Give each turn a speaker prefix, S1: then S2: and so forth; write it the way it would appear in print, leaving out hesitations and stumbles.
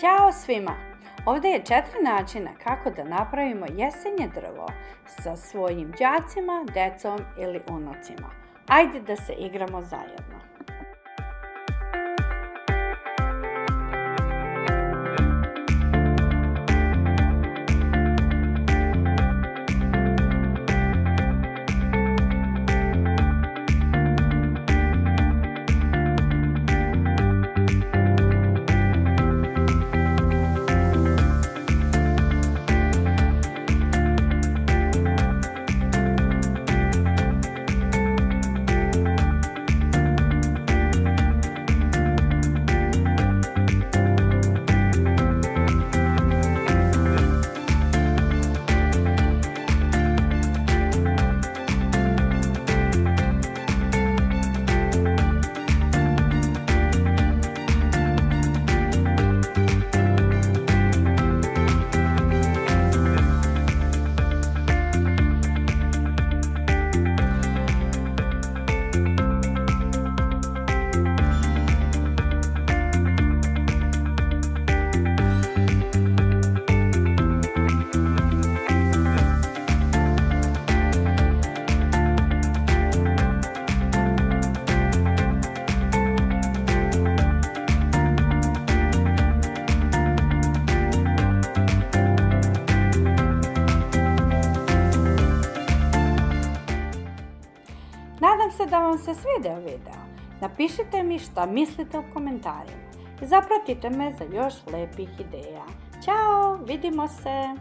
S1: Ćao svima! Ovdje je 4 načina kako da napravimo jesenje drvo sa svojim đacima, decom ili unucima. Ajde da se igramo zajedno. Nadam se da vam se svidio video. Napišite mi šta mislite u komentarima i zapratite me za još lepih ideja. Ćao, vidimo se!